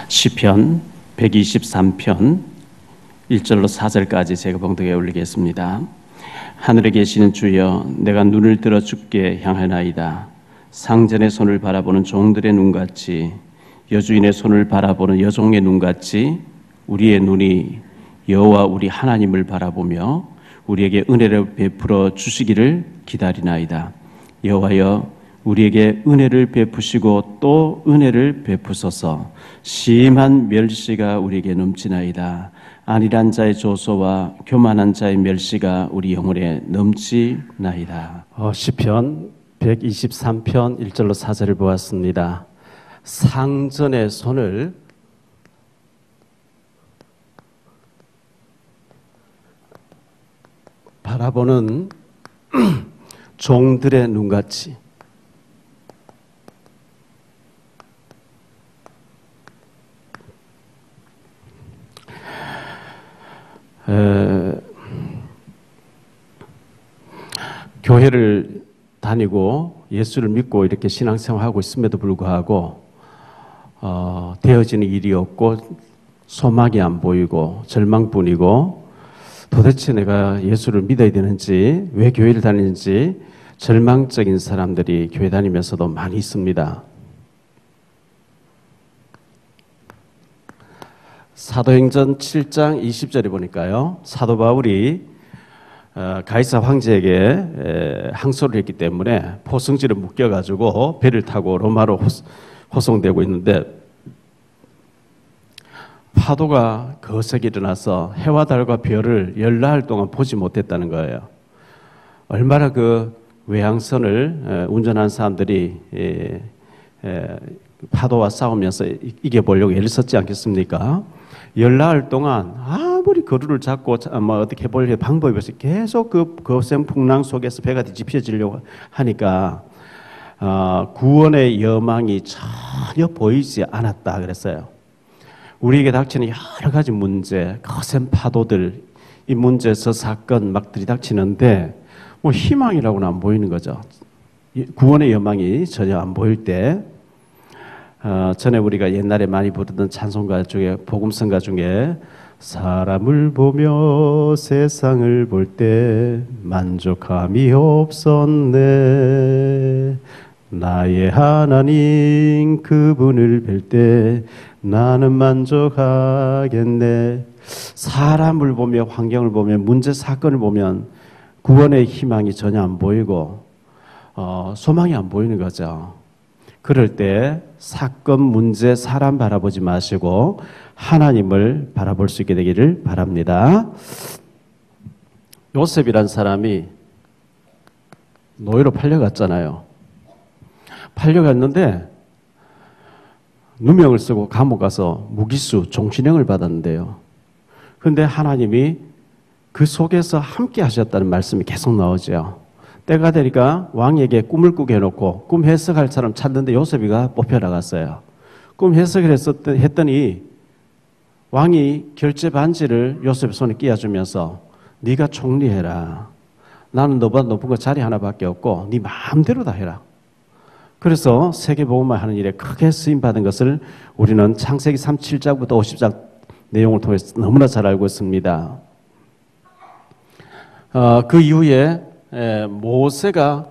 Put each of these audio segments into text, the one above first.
시편 123편 1절로 4절까지 제가 봉독에 올리겠습니다. 하늘에 계시는 주여, 내가 눈을 들어 주께 향하나이다. 상전의 손을 바라보는 종들의 눈같이, 여주인의 손을 바라보는 여종의 눈같이 우리의 눈이 여호와 우리 하나님을 바라보며 우리에게 은혜를 베풀어 주시기를 기다리나이다. 여호와여, 우리에게 은혜를 베푸시고 또 은혜를 베푸소서. 심한 멸시가 우리에게 넘치나이다. 안일한 자의 조소와 교만한 자의 멸시가 우리 영혼에 넘치나이다. 시편 123편 1절로 4절을 보았습니다. 상전의 손을 바라보는 종들의 눈같이, 교회를 다니고 예수를 믿고 이렇게 신앙생활하고 있음에도 불구하고 되어지는 일이 없고 소망이 안 보이고 절망뿐이고 도대체 내가 예수를 믿어야 되는지, 왜 교회를 다니는지 절망적인 사람들이 교회 다니면서도 많이 있습니다. 사도행전 7장 20절에 보니까요, 사도 바울이 가이사 황제에게 항소를 했기 때문에 포승지를 묶여가지고 배를 타고 로마로 호송되고 있는데, 파도가 거세게 일어나서 해와 달과 별을 열나흘 동안 보지 못했다는 거예요. 얼마나 그 외항선을 운전한 사람들이 파도와 싸우면서 이겨보려고 애를 썼지 않겠습니까? 열나흘 동안 아무리 거루를 잡고 어떻게 해보려고 방법이 없이 계속 그 거센 풍랑 속에서 배가 뒤집혀지려고 하니까 구원의 여망이 전혀 보이지 않았다 그랬어요. 우리에게 닥치는 여러 가지 문제, 거센 파도들, 이 문제에서 사건 막 들이닥치는데 뭐 희망이라고는 안 보이는 거죠. 구원의 여망이 전혀 안 보일 때, 전에 우리가 옛날에 많이 부르던 찬송가 중에, 복음성가 중에 사람을 보며 세상을 볼 때 만족함이 없었네, 나의 하나님 그분을 뵐 때 나는 만족하겠네. 사람을 보며, 환경을 보며, 문제 사건을 보면 구원의 희망이 전혀 안 보이고 소망이 안 보이는 거죠. 그럴 때 사건, 문제, 사람 바라보지 마시고 하나님을 바라볼 수 있게 되기를 바랍니다. 요셉이란 사람이 노예로 팔려갔잖아요. 팔려갔는데 누명을 쓰고 감옥 가서 무기수, 종신형을 받았는데요. 그런데 하나님이 그 속에서 함께 하셨다는 말씀이 계속 나오죠. 때가 되니까 왕에게 꿈을 꾸게 해놓고 꿈 해석할 사람 찾는데 요셉이가 뽑혀나갔어요. 꿈 해석을 했더니 왕이 결제 반지를 요셉의 손에 끼워주면서 네가 총리해라. 나는 너보다 높은 거 자리 하나밖에 없고 네 마음대로 다 해라. 그래서 세계복음화 하는 일에 크게 쓰임받은 것을 우리는 창세기 37장부터 50장 내용을 통해서 너무나 잘 알고 있습니다. 그 이후에 모세가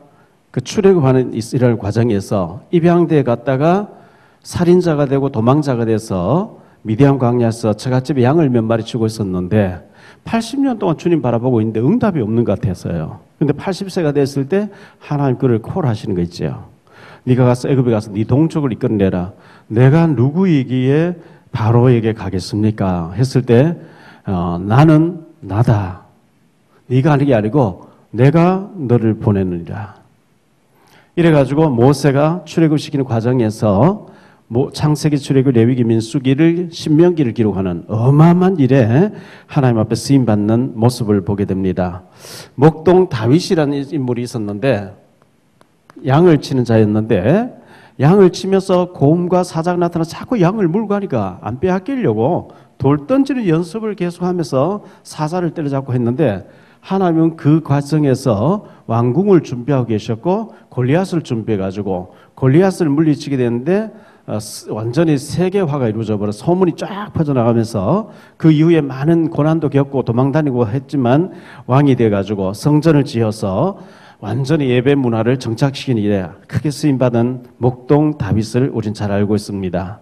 그 출애굽하는 이스라엘 과정에서 입양대에 갔다가 살인자가 되고 도망자가 돼서 미디안 광야에서 처갓집에 양을 몇 마리 치고 있었는데 80년 동안 주님 바라보고 있는데 응답이 없는 것 같았어요. 근데 80세가 됐을 때 하나님 그를 콜하시는 거 있죠. 네가 가서 애굽에 가서 네 동족을 이끌어내라. 내가 누구이기에 바로에게 가겠습니까? 했을 때 나는 나다. 네가 하는 게 아니고 내가 너를 보내느니라. 이래가지고 모세가 출애굽시키는 과정에서 창세기, 출애굽, 레위기, 민수기를, 신명기를 기록하는 어마어마한 일에 하나님 앞에 쓰임받는 모습을 보게 됩니다. 목동 다윗이라는 인물이 있었는데 양을 치는 자였는데 양을 치면서 곰과 사자가 나타나 자꾸 양을 물고 가니까 안 빼앗기려고 돌 던지는 연습을 계속하면서 사자를 때려잡고 했는데 하나님은 그 과정에서 왕궁을 준비하고 계셨고 골리앗을 준비해가지고 골리앗을 물리치게 되는데 완전히 세계화가 이루어져 버려 소문이 쫙 퍼져나가면서 그 이후에 많은 고난도 겪고 도망다니고 했지만 왕이 돼가지고 성전을 지어서 완전히 예배 문화를 정착시킨 일에 크게 쓰임받은 목동 다윗을 우린 잘 알고 있습니다.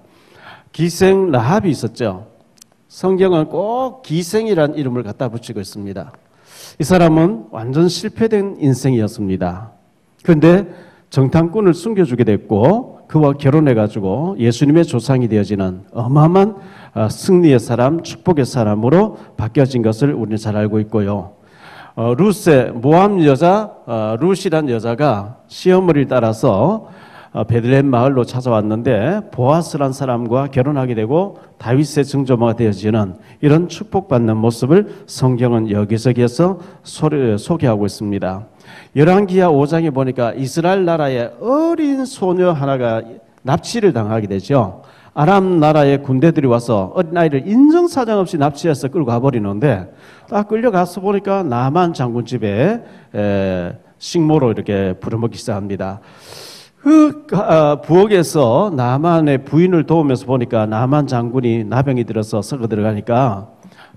기생 라합이 있었죠. 성경은 꼭 기생이라는 이름을 갖다 붙이고 있습니다. 이 사람은 완전 실패된 인생이었습니다. 그런데 정탐꾼을 숨겨주게 됐고 그와 결혼해가지고 예수님의 조상이 되어지는 어마어마한 승리의 사람, 축복의 사람으로 바뀌어진 것을 우리는 잘 알고 있고요. 룻의 모함 여자 룻이란 여자가 시어머니를 따라서 베들레헴 마을로 찾아왔는데 보아스란 사람과 결혼하게 되고 다윗의 증조모가 되어지는 이런 축복받는 모습을 성경은 여기저기에서 소개하고 있습니다. 열왕기하 5장에 보니까 이스라엘 나라의 어린 소녀 하나가 납치를 당하게 되죠. 아람 나라의 군대들이 와서 어린아이를 인정사정 없이 납치해서 끌고 가버리는데 딱 끌려가서 보니까 나만 장군 집에 식모로 이렇게 부려먹기 시작합니다. 그 부엌에서 나만의 부인을 도우면서 보니까 나만 장군이 나병이 들어서 썩어 들어가니까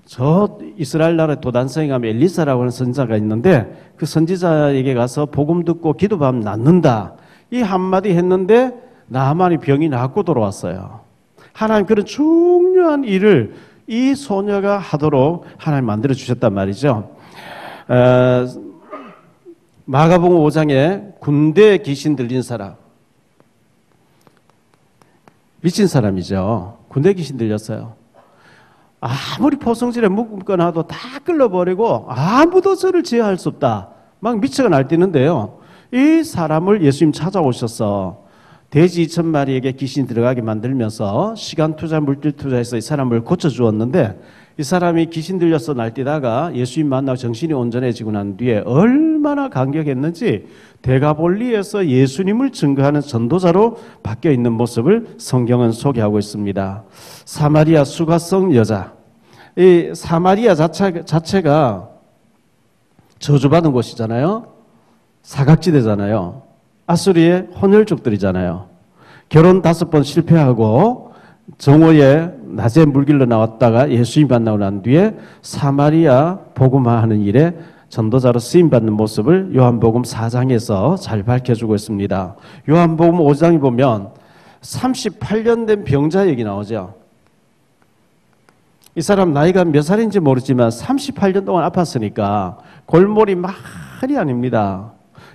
저 이스라엘 나라의 도단성에 가면 엘리사라고 하는 선지자가 있는데 그 선지자에게 가서 복음 듣고 기도하면 낫는다. 이 한마디 했는데 나만이 병이 낫고 돌아왔어요. 하나님 그런 중요한 일을 이 소녀가 하도록 하나님 만들어 주셨단 말이죠. 마가복음 5장에 군대에 귀신 들린 사람, 미친 사람이죠. 군대에 귀신 들렸어요. 아무리 포성질에 묶어놔도 다 끌려버리고 아무도 저를 제어할 수 없다. 막 미쳐가 날뛰는데요. 이 사람을 예수님 찾아오셔서 돼지 2,000마리에게 귀신이 들어가게 만들면서 시간 투자, 물질 투자해서 이 사람을 고쳐주었는데 이 사람이 귀신 들려서 날뛰다가 예수님 만나고 정신이 온전해지고 난 뒤에 얼마나 감격했는지 데가볼리에서 예수님을 증거하는 전도자로 바뀌어 있는 모습을 성경은 소개하고 있습니다. 사마리아 수가성 여자. 이 사마리아 자체가 저주받은 곳이잖아요. 사각지대잖아요. 아수리의 혼혈족들이잖아요. 결혼 5번 실패하고 정오에 낮에 물길로 나왔다가 예수님 만나고 난 뒤에 사마리아 복음화하는 일에 전도자로 쓰임받는 모습을 요한복음 4장에서 잘 밝혀주고 있습니다. 요한복음 5장에 보면 38년 된 병자 얘기 나오죠. 이 사람 나이가 몇 살인지 모르지만 38년 동안 아팠으니까 골몰이 말이 아닙니다.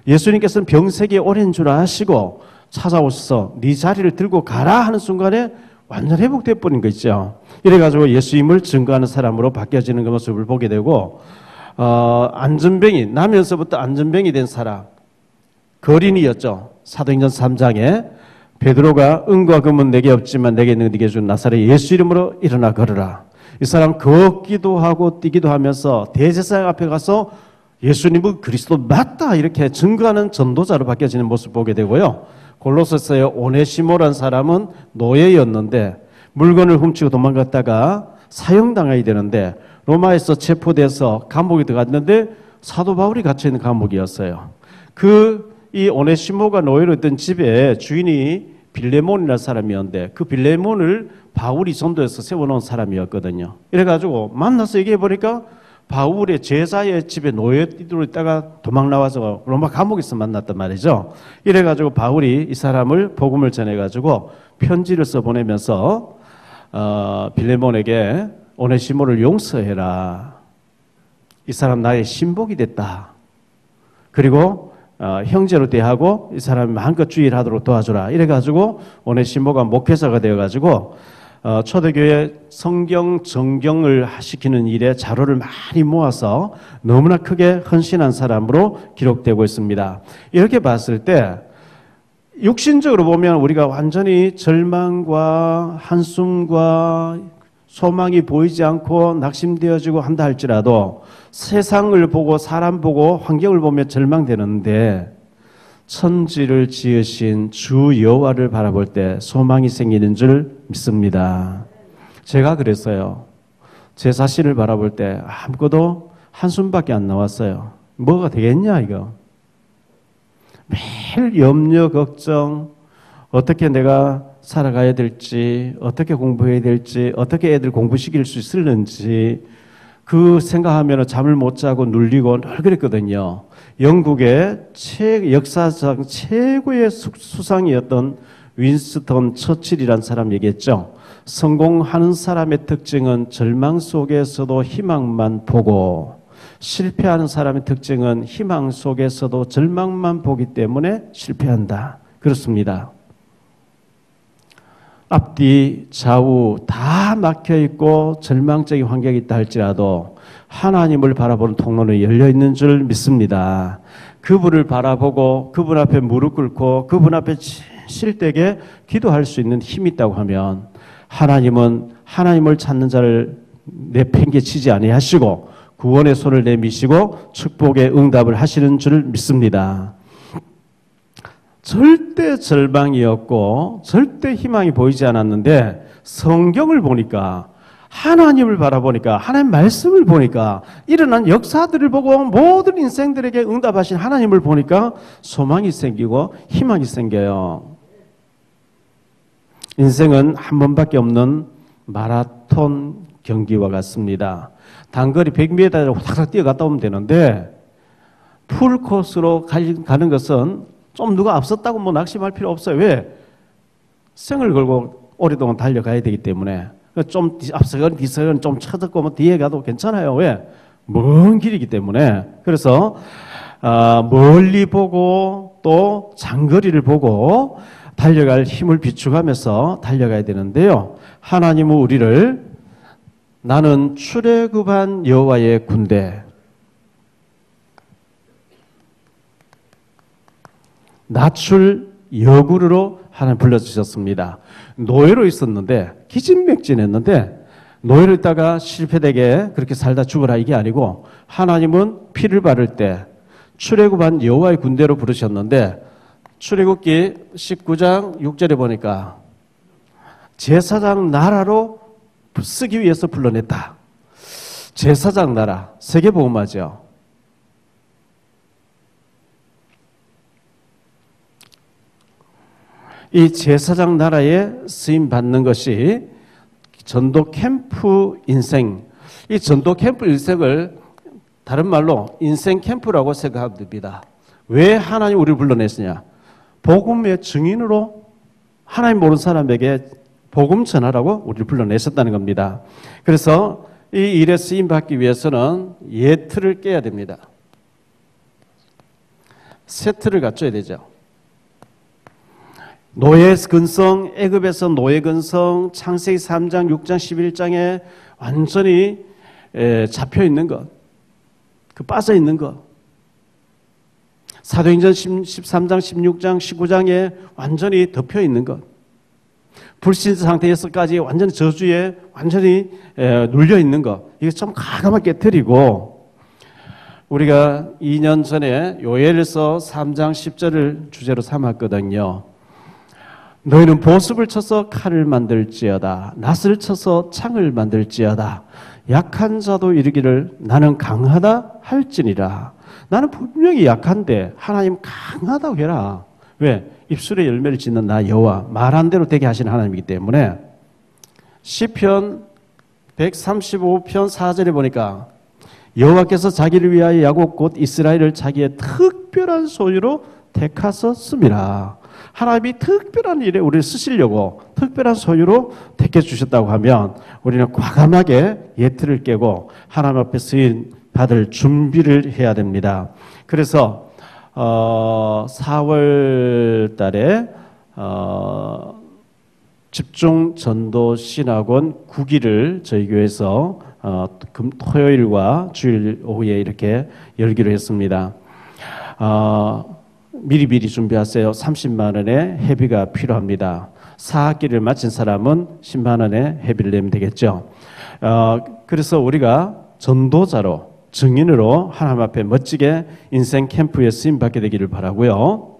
예수님께서는 병세기에 오랜 줄 아시고 찾아오셔서 네 자리를 들고 가라 하는 순간에 완전 회복돼 버린 거 있죠. 이래가지고 예수님을 증거하는 사람으로 바뀌어지는 그 모습을 보게 되고 안전병이 나면서부터 안전병이 된 사람 거린이었죠. 사도행전 3장에 베드로가 은과 금은 내게 없지만 내게 있는 네게 준 나사렛 예수 이름으로 일어나 걸으라. 이 사람 걷기도 하고 뛰기도 하면서 대제사장 앞에 가서 예수님은 그리스도 맞다 이렇게 증거하는 전도자로 바뀌어지는 모습을 보게 되고요. 골로새서의 오네시모라는 사람은 노예였는데 물건을 훔치고 도망갔다가 사형당하게 되는데 로마에서 체포돼서 감옥에 들어갔는데 사도 바울이 갇혀있는 감옥이었어요. 이 오네시모가 노예로 있던 집에 주인이 빌레몬이라는 사람이었는데 그 빌레몬을 바울이 전도해서 세워놓은 사람이었거든요. 이래가지고 만나서 얘기해보니까 바울의 제자의 집에 노예로 있다가 도망 나와서 로마 감옥에서 만났단 말이죠. 이래가지고 바울이 이 사람을 복음을 전해가지고 편지를 써보내면서 빌레몬에게 오네시모를 용서해라. 이 사람 나의 신복이 됐다. 그리고 형제로 대하고 이 사람이 마음껏 주의를 하도록 도와주라. 이래가지고 오네시모가 목회자가 되어가지고 초대교회 성경 정경을 시키는 일에 자료를 많이 모아서 너무나 크게 헌신한 사람으로 기록되고 있습니다. 이렇게 봤을 때 육신적으로 보면 우리가 완전히 절망과 한숨과 소망이 보이지 않고 낙심되어지고 한다 할지라도 세상을 보고 사람 보고 환경을 보면 절망되는데 천지를 지으신 주 여호와를 바라볼 때 소망이 생기는 줄 믿습니다. 제가 그랬어요. 제 자신을 바라볼 때 아무것도 한숨밖에 안 나왔어요. 뭐가 되겠냐 이거. 매일 염려 걱정 어떻게 내가 살아가야 될지, 어떻게 공부해야 될지, 어떻게 애들 공부시킬 수 있을는지 그 생각하면 잠을 못 자고 눌리고 늘 그랬거든요. 영국의 역사상 최고의 수상이었던 윈스턴 처칠이라는 사람 얘기했죠. 성공하는 사람의 특징은 절망 속에서도 희망만 보고, 실패하는 사람의 특징은 희망 속에서도 절망만 보기 때문에 실패한다. 그렇습니다. 앞뒤 좌우 다 막혀있고 절망적인 환경이 있다 할지라도 하나님을 바라보는 통로는 열려있는 줄 믿습니다. 그분을 바라보고 그분 앞에 무릎 꿇고 그분 앞에 실되게 기도할 수 있는 힘이 있다고 하면 하나님은 하나님을 찾는 자를 내팽개치지 아니하시고 구원의 손을 내미시고 축복의 응답을 하시는 줄 믿습니다. 절대 절망이었고 절대 희망이 보이지 않았는데 성경을 보니까, 하나님을 바라보니까, 하나님 말씀을 보니까, 일어난 역사들을 보고 모든 인생들에게 응답하신 하나님을 보니까 소망이 생기고 희망이 생겨요. 인생은 한 번밖에 없는 마라톤 경기와 같습니다. 단거리 100m를 확 뛰어갔다 오면 되는데 풀코스로 가는 것은 좀 누가 앞섰다고 뭐 낙심할 필요 없어요. 왜? 생을 걸고 오랫동안 달려가야 되기 때문에. 좀 앞서건 뒤서건 좀 쳐듣고 뭐 뒤에 가도 괜찮아요. 왜? 먼 길이기 때문에. 그래서 멀리 보고 또 장거리를 보고 달려갈 힘을 비축하면서 달려가야 되는데요. 하나님은 우리를 나는 출애굽한 여호와의 군대, 낮출 여구르로 하나님 불러주셨습니다. 노예로 있었는데 기진맥진했는데 노예로 있다가 실패되게 그렇게 살다 죽어라 이게 아니고 하나님은 피를 바를 때 출애굽한 여호와의 군대로 부르셨는데 출애굽기 19장 6절에 보니까 제사장 나라로 쓰기 위해서 불러냈다. 제사장 나라, 세계복음화죠. 이 제사장 나라에 쓰임 받는 것이 전도 캠프 인생, 이 전도 캠프 인생을 다른 말로 인생 캠프라고 생각하면 됩니다. 왜 하나님 우리를 불러냈으냐? 복음의 증인으로 하나님 모르는 사람에게 복음 전하라고 우리를 불러내셨다는 겁니다. 그래서 이 일에 쓰임 받기 위해서는 예틀을 깨야 됩니다. 새 틀을 갖춰야 되죠. 노예 근성, 애굽에서 노예 근성, 창세기 3장, 6장, 11장에 완전히 잡혀 있는 것, 그 빠져 있는 것. 사도행전 13장, 16장, 19장에 완전히 덮여 있는 것. 불신 상태에서까지 완전히 저주에 완전히 눌려 있는 것. 이게 좀 가감하게 깨뜨리고, 우리가 2년 전에 요엘에서 3장 10절을 주제로 삼았거든요. 너희는 보습을 쳐서 칼을 만들지어다. 낫을 쳐서 창을 만들지어다. 약한 자도 이르기를 나는 강하다 할지니라. 나는 분명히 약한데 하나님 강하다고 해라. 왜? 입술에 열매를 짓는 나 여호와, 말한 대로 되게 하시는 하나님이기 때문에. 시편 135편 4절에 보니까 여호와께서 자기를 위하여 야곱 곧 이스라엘을 자기의 특별한 소유로 택하셨습니다. 하나님이 특별한 일에 우리를 쓰시려고 특별한 소유로 택해 주셨다고 하면 우리는 과감하게 예틀을 깨고 하나님 앞에 쓰임 받을 준비를 해야 됩니다. 그래서 4월 달에 집중 전도 신학원 9기를 저희 교회에서 토요일과 주일 오후에 이렇게 열기로 했습니다. 미리 준비하세요. 30만 원의 회비가 필요합니다. 4학기를 마친 사람은 10만 원의 회비를 내면 되겠죠. 그래서 우리가 전도자로, 증인으로 하나님 앞에 멋지게 인생 캠프에 쓰임받게 되기를 바라고요.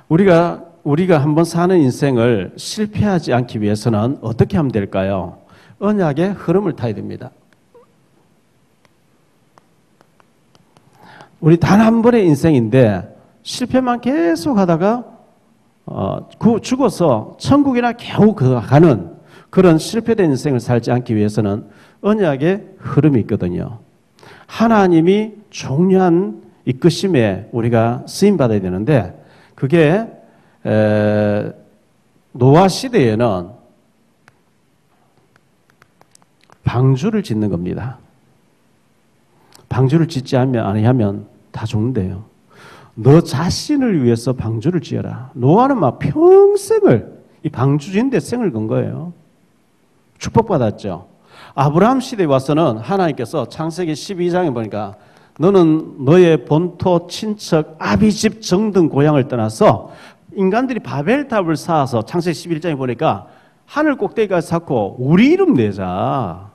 우리가 한번 사는 인생을 실패하지 않기 위해서는 어떻게 하면 될까요? 언약의 흐름을 타야 됩니다. 우리 단 한 번의 인생인데 실패만 계속 하다가 죽어서 천국이나 겨우 가는 그런 실패된 인생을 살지 않기 위해서는 언약의 흐름이 있거든요. 하나님이 중요한 이끄심에 우리가 쓰임받아야 되는데 그게 노아 시대에는 방주를 짓는 겁니다. 방주를 짓지 아니하면 다 죽는데요. 너 자신을 위해서 방주를 지어라. 노아는 막 평생을 이 방주 짓는데 생을 건 거예요. 축복받았죠. 아브라함 시대에 와서는 하나님께서 창세기 12장에 보니까 너는 너의 본토, 친척, 아비집, 정등 고향을 떠나서 인간들이 바벨탑을 쌓아서 창세기 11장에 보니까 하늘 꼭대기까지 쌓고 우리 이름 내자.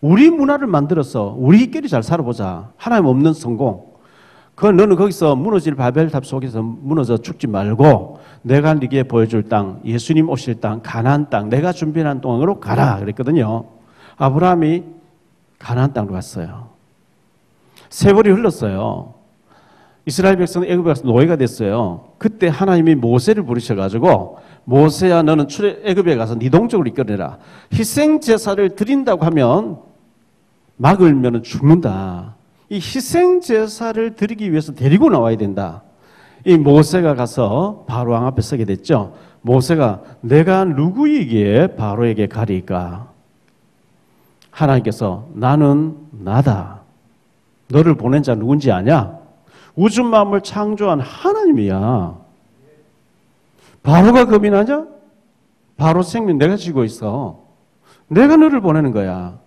우리 문화를 만들어서 우리끼리 잘 살아보자. 하나님 없는 성공. 너는 거기서 무너질 바벨탑 속에서 무너져 죽지 말고 내가 네게 보여줄 땅, 예수님 오실 땅, 가나안 땅, 내가 준비한 땅으로 가라 그랬거든요. 아브라함이 가나안 땅으로 갔어요. 세월이 흘렀어요. 이스라엘 백성은 애굽에 가서 노예가 됐어요. 그때 하나님이 모세를 부르셔가지고 모세야 너는 애굽에 가서 네 동족을 이끌어내라. 희생 제사를 드린다고 하면 막으면 죽는다. 이 희생 제사를 드리기 위해서 데리고 나와야 된다. 이 모세가 가서 바로 왕 앞에 서게 됐죠. 모세가 내가 누구이기에 바로에게 가리까? 하나님께서 나는 나다. 너를 보낸 자 누군지 아냐? 우주 만물 창조한 하나님이야. 바로가 겁이 나냐? 바로 생명 내가 쥐고 있어. 내가 너를 보내는 거야.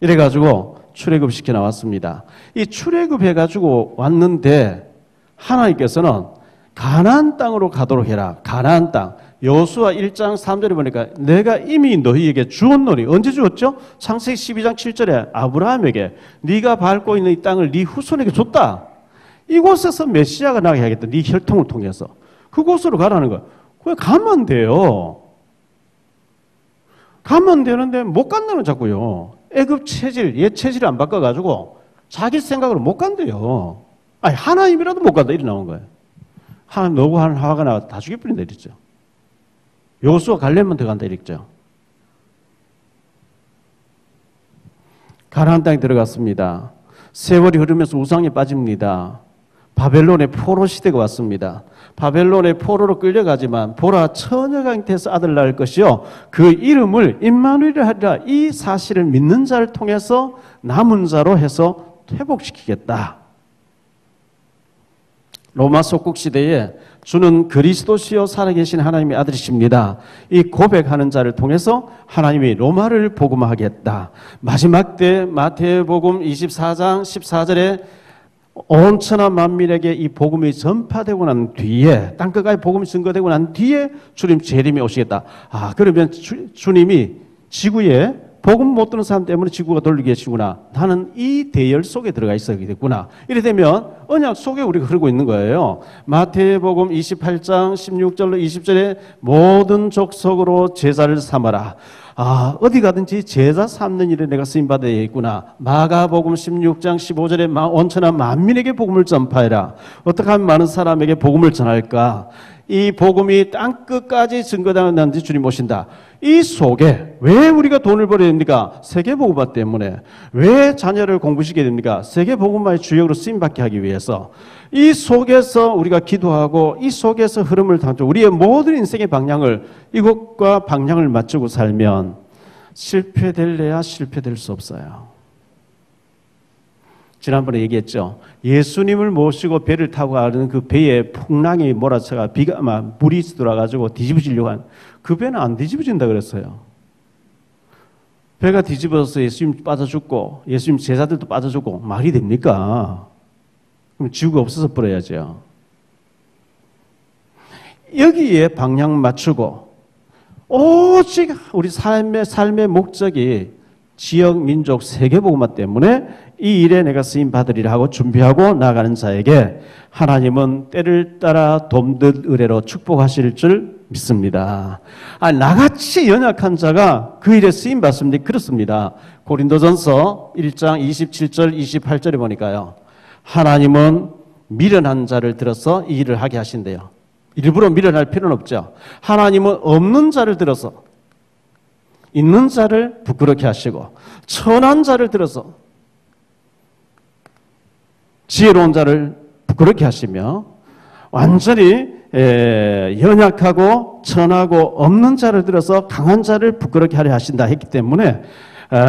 이래가지고 출애굽 시켜 나왔습니다. 이 출애굽해가지고 왔는데 하나님께서는 가나안 땅으로 가도록 해라. 가나안 땅. 여호수아 1장 3절에 보니까 내가 이미 너희에게 주었노니 언제 주었죠? 창세기 12장 7절에 아브라함에게 네가 밟고 있는 이 땅을 네 후손에게 줬다. 이곳에서 메시아가 나게 하겠다. 네 혈통을 통해서. 그곳으로 가라는 거야. 그냥 가면 돼요. 가면 되는데 못 간다는 자꾸요. 애굽 체질, 옛 체질을 안 바꿔가지고 자기 생각으로 못 간대요. 아니 하나님이라도 못 간다 이렇게 나온 거예요. 하나님 너고 하는 화가 나가 다 죽여버린다 이랬죠. 여호수아 갈렙만 더 간다 이랬죠. 가나안 땅에 들어갔습니다. 세월이 흐르면서 우상에 빠집니다. 바벨론의 포로 시대가 왔습니다. 바벨론의 포로로 끌려가지만 보라 처녀가 잉태해서 아들 낳을 것이요 그 이름을 임마누엘이라 하리라. 이 사실을 믿는 자를 통해서 남은 자로 해서 회복시키겠다. 로마 속국 시대에 주는 그리스도시요 살아계신 하나님의 아들이십니다. 이 고백하는 자를 통해서 하나님이 로마를 복음하겠다. 마지막 때 마태복음 24장 14절에 온 천하 만민에게 이 복음이 전파되고 난 뒤에 땅끝까지 복음이 증거되고 난 뒤에 주님 재림이 오시겠다. 그러면 주님이 지구에 복음 못 듣는 사람 때문에 지구가 돌리게 계시구나. 나는 이 대열 속에 들어가 있어야겠구나. 이래 되면 언약 속에 우리가 흐르고 있는 거예요. 마태복음 28장 16절로 20절에 모든 족속으로 제자를 삼아라. 어디 가든지 제자 삼는 일에 내가 쓰임받아야 있구나. 마가복음 16장 15절에 온천하 만민에게 복음을 전파해라. 어떻게 하면 많은 사람에게 복음을 전할까? 이 복음이 땅끝까지 증거되는 지 주님 오신다. 이 속에 왜 우리가 돈을 벌어야 됩니까? 세계복음화 때문에. 왜 자녀를 공부시키게 됩니까? 세계복음화의 주역으로 쓰임받게 하기 위해서. 이 속에서 우리가 기도하고 이 속에서 흐름을 담죠. 우리의 모든 인생의 방향을 이것과 방향을 맞추고 살면 실패될래야 실패될 수 없어요. 지난번에 얘기했죠. 예수님을 모시고 배를 타고 가는 그 배에 풍랑이 몰아쳐가 비가 물이 들어가지고 뒤집어지려고 한 그 배는 안 뒤집어진다 그랬어요. 배가 뒤집어져서 예수님 빠져 죽고 예수님 제자들도 빠져 죽고 말이 됩니까? 그럼 지구가 없어서 버려야죠. 여기에 방향 맞추고 오직 우리 삶의 목적이 지역, 민족, 세계복음화 때문에 이 일에 내가 쓰임 받으리라 하고 준비하고 나가는 자에게 하나님은 때를 따라 돕듯 의뢰로 축복하실 줄 믿습니다. 나같이 연약한 자가 그 일에 쓰임 받습니다. 그렇습니다. 고린도전서 1장 27절 28절에 보니까요. 하나님은 미련한 자를 들어서 이 일을 하게 하신대요. 일부러 미련할 필요는 없죠. 하나님은 없는 자를 들어서 있는 자를 부끄럽게 하시고 천한 자를 들어서 지혜로운 자를 부끄럽게 하시며 완전히 연약하고 천하고 없는 자를 들어서 강한 자를 부끄럽게 하려 하신다 했기 때문에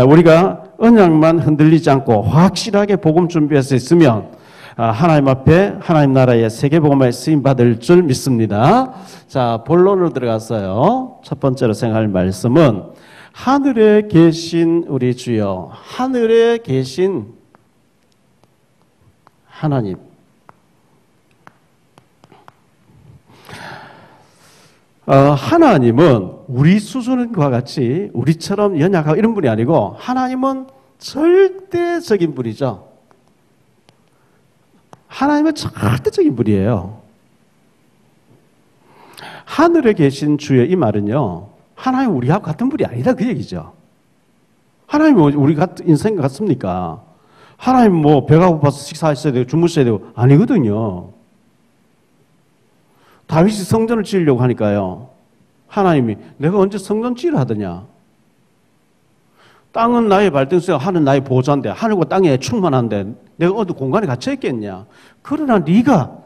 우리가 언약만 흔들리지 않고 확실하게 복음 준비해서 있으면 하나님 앞에 하나님 나라의 세계복음에 쓰임받을 줄 믿습니다. 자, 본론으로 들어갔어요. 첫 번째로 생각할 말씀은 하늘에 계신 우리 주여, 하늘에 계신 하나님. 하나님은 우리 수준과 같이 우리처럼 연약하고 이런 분이 아니고 하나님은 절대적인 분이죠. 하나님은 절대적인 분이에요. 하늘에 계신 주여 이 말은요, 하나님 우리하고 같은 분이 아니다 그 얘기죠. 하나님은 우리 같은 인생 같습니까? 하나님 뭐 배가 고파서 식사하셔야 되고 주무셔야 되고 아니거든요. 다윗이 성전을 지으려고 하니까요, 하나님이 내가 언제 성전 지으려 하더냐. 땅은 나의 발등수야, 하늘은 나의 보좌인데, 하늘과 땅에 충만한데 내가 어디 공간에 갇혀 있겠냐. 그러나 네가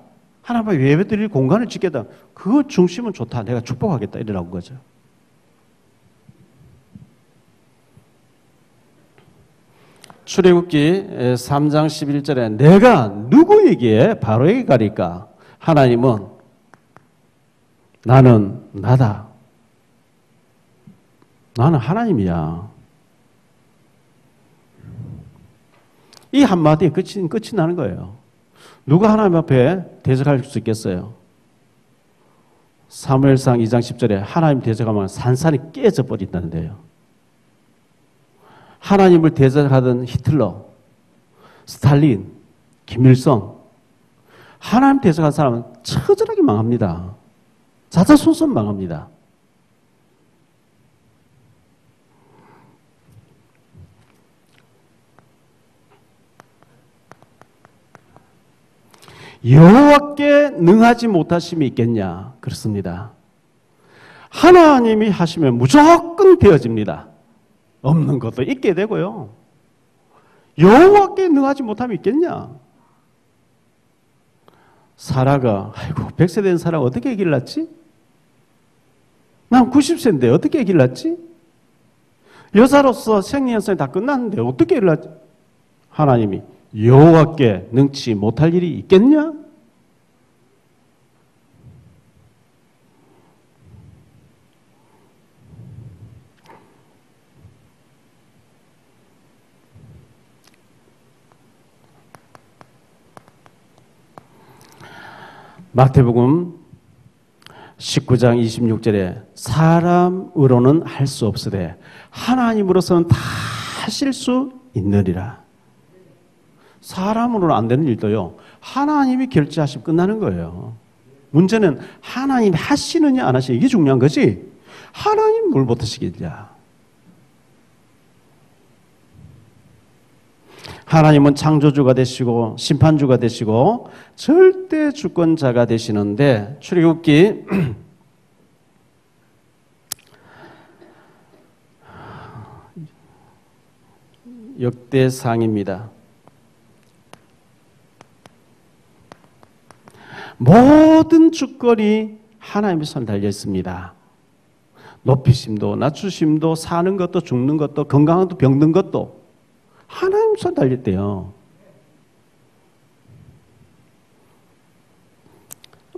하나님 앞에 예배드릴 공간을 짓겠다. 그 중심은 좋다. 내가 축복하겠다. 이러라고 거죠. 출애굽기 3장 11절에 내가 누구에게 바로에게 가리까? 하나님은 나는 나다. 나는 하나님이야. 이 한마디에 끝이 나는 거예요. 누가 하나님 앞에 대적할 수 있겠어요? 사무엘상 2장 10절에 하나님 대적하면 산산이 깨져 버린다는데요. 하나님을 대적하던 히틀러, 스탈린, 김일성, 하나님 대적한 사람은 처절하게 망합니다. 자자손손 망합니다. 여호와께 능하지 못하심이 있겠냐? 그렇습니다. 하나님이 하시면 무조건 되어집니다. 없는 것도 있게 되고요. 여호와께 능하지 못함이 있겠냐? 사라가 아이고 100세 된 사람 어떻게 아기를 낳지? 난 90세인데 어떻게 아기를 낳지? 여자로서 생리현상이 다 끝났는데 어떻게 아기를 낳지? 하나님이 여호와께 능치 못할 일이 있겠냐? 마태복음 19장 26절에 사람으로는 할 수 없으되 하나님으로서는 다 하실 수 있느니라. 사람으로는 안 되는 일도요, 하나님이 결제하시면 끝나는 거예요. 문제는 하나님이 하시느냐 안 하시느냐, 이게 중요한 거지. 하나님 뭘 못하시겠냐. 하나님은 창조주가 되시고 심판주가 되시고 절대 주권자가 되시는데, 출애굽기 역대상입니다. 모든 주권이 하나님의 손에 달려 있습니다. 높이심도 낮추심도 사는 것도 죽는 것도 건강한 것도 병든 것도 하나님 손에 달려 있대요.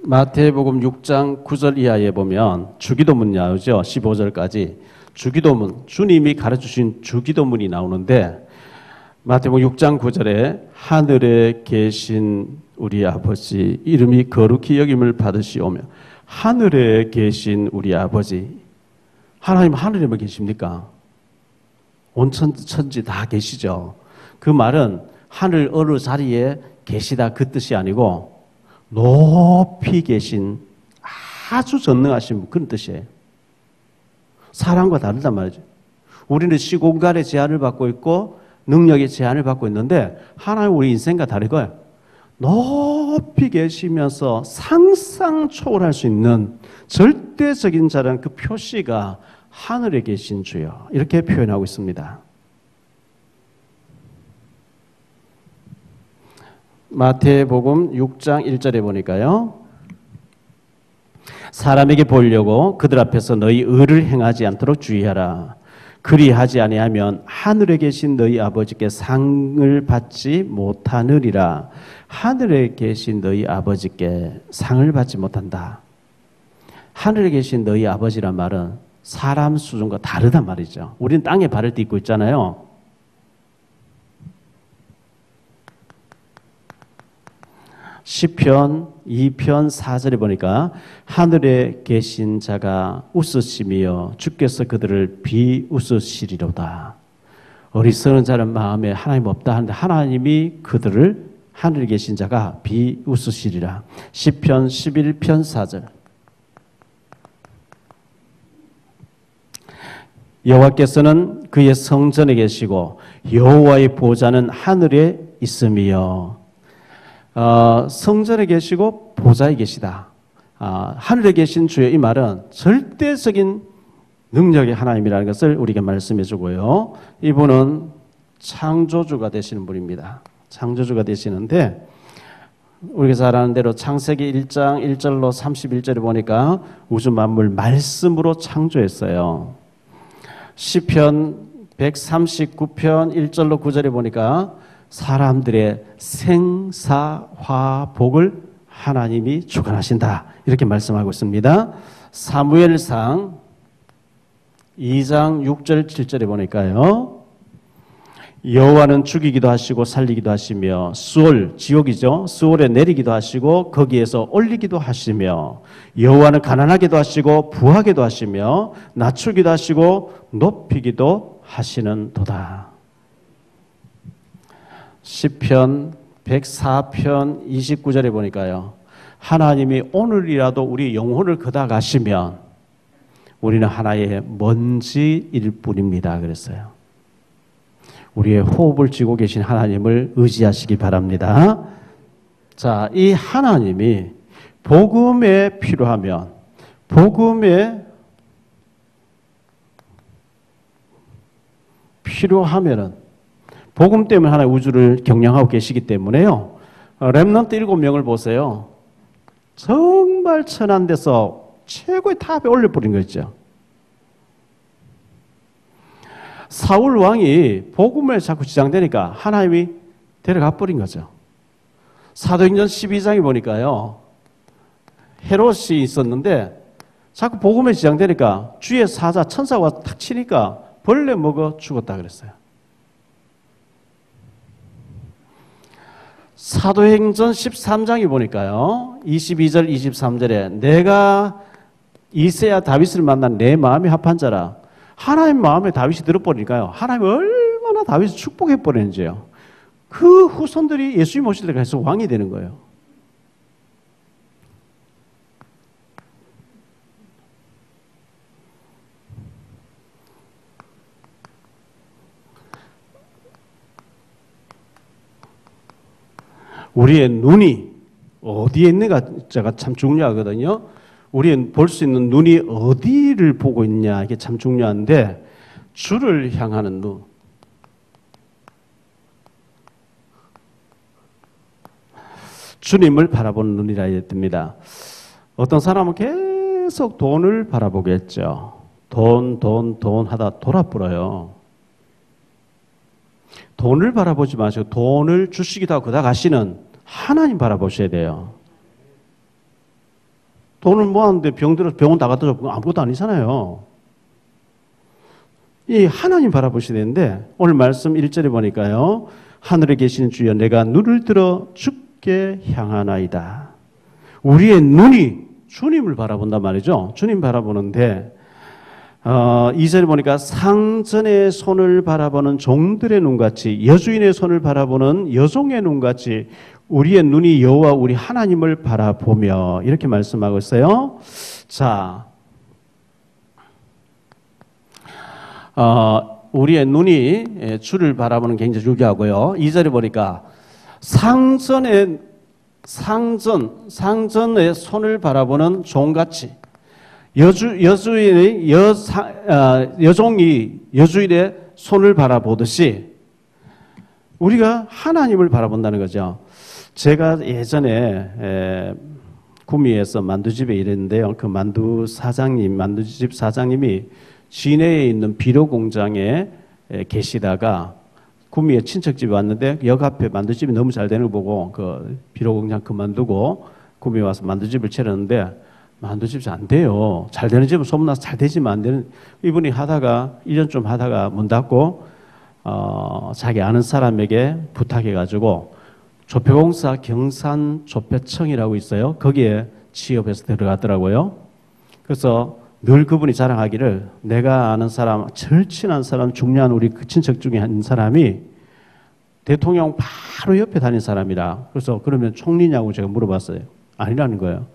마태복음 6장 9절 이하에 보면 주기도문 나오죠. 15절까지 주기도문, 주님이 가르쳐주신 주기도문이 나오는데, 마태복음 6장 9절에 하늘에 계신 우리 아버지 이름이 거룩히 여김을 받으시오며, 하늘에 계신 우리 아버지, 하나님 하늘에만 계십니까? 온 천지 다 계시죠. 그 말은 하늘 어느 자리에 계시다 그 뜻이 아니고 높이 계신 아주 전능하신 그런 뜻이에요. 사람과 다르단 말이죠. 우리는 시공간의 제한을 받고 있고 능력의 제한을 받고 있는데, 하나님 우리 인생과 다르고요. 높이 계시면서 상상 초월할 수 있는 절대적인 자라는 그 표시가 하늘에 계신 주여, 이렇게 표현하고 있습니다. 마태복음 6장 1절에 보니까요, 사람에게 보이려고 그들 앞에서 너희 의를 행하지 않도록 주의하라. 그리하지 아니하면 하늘에 계신 너희 아버지께 상을 받지 못하느니라. 하늘에 계신 너희 아버지께 상을 받지 못한다. 하늘에 계신 너희 아버지란 말은 사람 수준과 다르단 말이죠. 우리는 땅에 발을 딛고 있잖아요. 시편 2편 4절에 보니까 하늘에 계신 자가 웃으시며 주께서 그들을 비웃으시리로다. 어리석은 자는 마음에 하나님 없다 하는데 하나님이 그들을, 하늘에 계신 자가 비웃으시리라. 시편 11편 4절. 여호와께서는 그의 성전에 계시고 여호와의 보좌는 하늘에 있으며. 성전에 계시고 보좌에 계시다. 하늘에 계신 주여, 이 말은 절대적인 능력의 하나님이라는 것을 우리에게 말씀해 주고요. 이분은 창조주가 되시는 분입니다. 창조주가 되시는데, 우리가 잘 아는 대로 창세기 1장 1절로 31절에 보니까 우주 만물 말씀으로 창조했어요. 시편 139편 1절로 9절에 보니까 사람들의 생사화복을 하나님이 주관하신다, 이렇게 말씀하고 있습니다. 사무엘상 2장 6절 7절에 보니까요, 여호와는 죽이기도 하시고 살리기도 하시며 수올, 지옥이죠, 수올에 내리기도 하시고 거기에서 올리기도 하시며 여호와는 가난하게도 하시고 부하게도 하시며 낮추기도 하시고 높이기도 하시는도다. 시편 104편 29절에 보니까요, 하나님이 오늘이라도 우리 영혼을 걷어 가시면 우리는 하나의 먼지일 뿐입니다, 그랬어요. 우리의 호흡을 쥐고 계신 하나님을 의지하시기 바랍니다. 자, 이 하나님이 복음에 필요하면, 복음에 필요하면은, 복음 때문에 하나의 우주를 경영하고 계시기 때문에요, 렘넌트 7명을 보세요. 정말 천한 데서 최고의 탑에 올려버린 거 있죠. 사울 왕이 복음에 자꾸 지장되니까 하나님이 데려가 버린 거죠. 사도행전 12장에 보니까요, 헤롯이 있었는데 자꾸 복음에 지장되니까 주의 사자 천사가 탁 치니까 벌레 먹어 죽었다 그랬어요. 사도행전 13장에 보니까요, 22절 23절에 내가 이새야 다윗을 만난 내 마음이 합한 자라. 하나님 마음에 다윗이 들어버리니까요, 하나님이 얼마나 다윗을 축복해버리는지요. 그 후손들이 예수님 오실 때까지 해서 왕이 되는 거예요. 우리의 눈이 어디에 있는가가 참 중요하거든요. 우리는 볼 수 있는 눈이 어디를 보고 있냐, 이게 참 중요한데, 주를 향하는 눈, 주님을 바라보는 눈이라 해야 됩니다. 어떤 사람은 계속 돈을 바라보겠죠. 돈 하다 돌아버려요. 돈을 바라보지 마시고 돈을 주시기도 하고 그다 가시는 하나님 바라보셔야 돼요. 돈을 모았는데 병들어서 병원 다 갖다 줘, 아무것도 아니잖아요. 이 하나님 바라보셔야 되는데, 오늘 말씀 1절에 보니까요, 하늘에 계시는 주여 내가 눈을 들어 주께 향하나이다. 우리의 눈이 주님을 바라본단 말이죠. 주님 바라보는데, 2절에 보니까 상전의 손을 바라보는 종들의 눈같이, 여주인의 손을 바라보는 여종의 눈같이 우리의 눈이 여호와 우리 하나님을 바라보며, 이렇게 말씀하고 있어요. 자, 우리의 눈이 주를 바라보는 게 굉장히 중요하고요. 2절에 보니까 상전의 상전의 손을 바라보는 종같이 여종이 여주인의 손을 바라보듯이 우리가 하나님을 바라본다는 거죠. 제가 예전에 구미에서 만두집에 일했는데요. 그 만두집 사장님이 시내에 있는 비료 공장에 계시다가 구미에 친척집에 왔는데 역 앞에 만두집이 너무 잘 되는 거 보고 그 비료 공장 그만두고 구미에 와서 만두집을 차렸는데 만두집이 안 돼요. 잘 되는 집은 소문나서 잘 되지만 안 되는. 이분이 하다가 1년 좀 하다가 문 닫고 자기 아는 사람에게 부탁해가지고 조폐공사 경산조폐청이라고 있어요. 거기에 취업해서 들어갔더라고요. 그래서 늘 그분이 자랑하기를 내가 아는 사람, 절친한 사람, 중요한 우리 그 친척 중에 한 사람이 대통령 바로 옆에 다닌 사람이라. 그래서 그러면 총리냐고 제가 물어봤어요. 아니라는 거예요.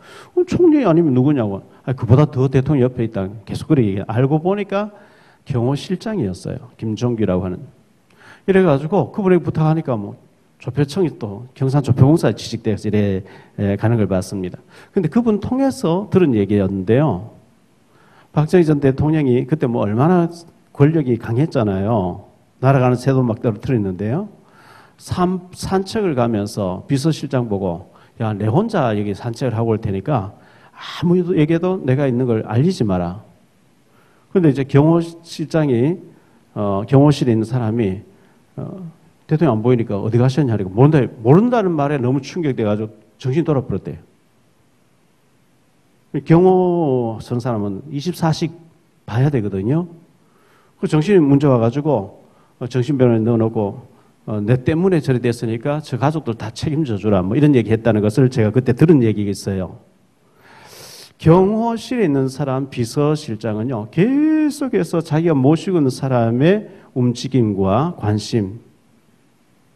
총리 아니면 누구냐고. 그보다 더 대통령 옆에 있다. 계속 그렇게 얘기해요. 알고 보니까 경호실장이었어요. 김종규라고 하는. 이래가지고 그분에게 부탁하니까 뭐 조폐청이 또 경산조폐공사에 취직돼서 이래 가는 걸 봤습니다. 근데 그분 통해서 들은 얘기였는데요. 박정희 전 대통령이 그때 뭐 얼마나 권력이 강했잖아요. 날아가는 새도 막 떨어뜨렸는데요. 산책을 가면서 비서실장 보고 야, 내 혼자 여기 산책을 하고 올 테니까 아무에게도 내가 있는 걸 알리지 마라. 그런데 이제 경호실장이 경호실에 있는 사람이 대통령 안 보이니까 어디 가셨냐 하니까 모른다는 말에 너무 충격돼가지고 정신 돌아버렸대요. 경호 선 사람은 24씩 봐야 되거든요. 그 정신이 문제 와가지고 정신병원에 넣어놓고 내 때문에 저리 됐으니까 저 가족들 다 책임져 주라 뭐 이런 얘기 했다는 것을 제가 그때 들은 얘기가 있어요. 경호실에 있는 사람 비서실장은요 계속해서 자기가 모시고 있는 사람의 움직임과 관심,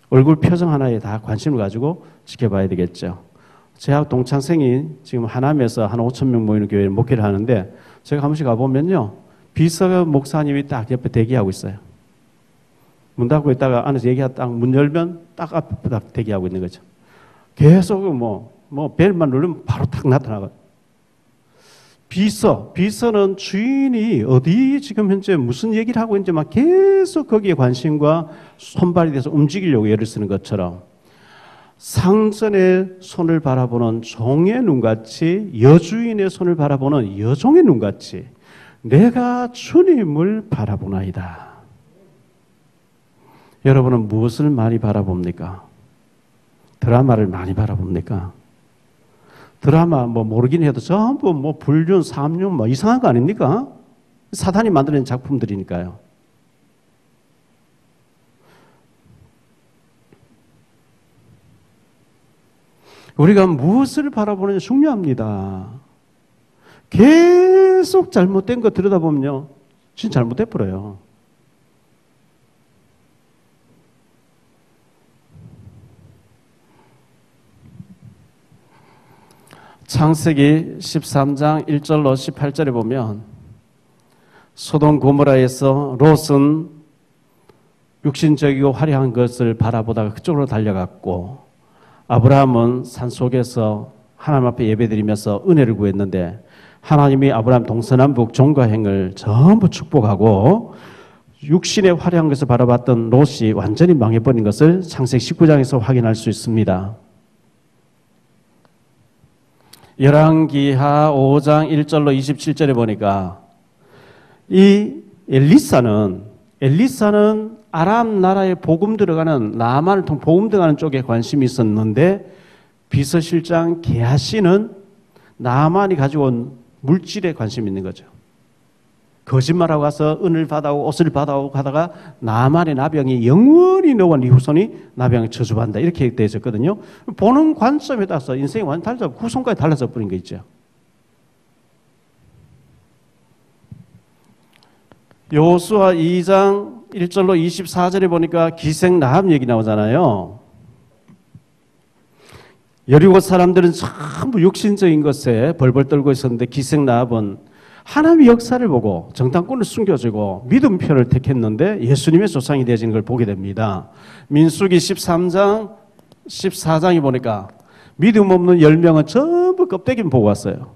얼굴 표정 하나에 다 관심을 가지고 지켜봐야 되겠죠. 제 동창생이 지금 하남에서 한 5천 명 모이는 교회에 목회를 하는데 제가 한 번씩 가보면요 비서 목사님이 딱 옆에 대기하고 있어요. 문 닫고 있다가 안에서 얘기하다 딱 문 열면 딱 앞에 딱 대기하고 있는 거죠. 계속 벨만 누르면 바로 딱 나타나고. 비서는 주인이 어디 지금 현재 무슨 얘기를 하고 있는지 막 계속 거기에 관심과 손발이 돼서 움직이려고 애를 쓰는 것처럼 상전의 손을 바라보는 종의 눈같이 여주인의 손을 바라보는 여종의 눈같이 내가 주님을 바라보나이다. 여러분은 무엇을 많이 바라봅니까? 드라마를 많이 바라봅니까? 드라마 뭐 모르긴 해도 전부 뭐 불륜, 삼륜 뭐 이상한 거 아닙니까? 사탄이 만드는 작품들이니까요. 우리가 무엇을 바라보느냐 중요합니다. 계속 잘못된 거 들여다보면요. 진짜 잘못돼 버려요. 창세기 13장 1절로 18절에 보면 소돔 고모라에서 롯은 육신적이고 화려한 것을 바라보다가 그쪽으로 달려갔고 아브라함은 산속에서 하나님 앞에 예배드리면서 은혜를 구했는데 하나님이 아브라함 동서남북 종과 행을 전부 축복하고 육신의 화려한 것을 바라봤던 롯이 완전히 망해버린 것을 창세기 19장에서 확인할 수 있습니다. 열왕기하 5장 1절로 27절에 보니까 이 엘리사는 아람 나라에 복음 들어가는 나만을 통해 복음 들어가는 쪽에 관심이 있었는데 비서실장 게하시는 나만이 가지고 온 물질에 관심이 있는 거죠. 거짓말하고 가서 은을 받아오고 옷을 받아오고 하다가 나만의 나병이 영원히 너와 네 후손이 나병을 저주받는다 이렇게 되어 있었거든요. 보는 관점에 따라서 인생이 완전 달라져 후손까지 달라져 버린 거 있죠. 여호수아 2장 1절로 24절에 보니까 기생라합 얘기 나오잖아요. 여리고 사람들은 전부 육신적인 것에 벌벌 떨고 있었는데 기생라합은 하나님의 역사를 보고 정탐꾼을 숨겨주고 믿음표를 택했는데 예수님의 조상이 되어지는 걸 보게 됩니다. 민수기 13장 14장에 보니까 믿음 없는 10명은 전부 껍데기만 보고 왔어요.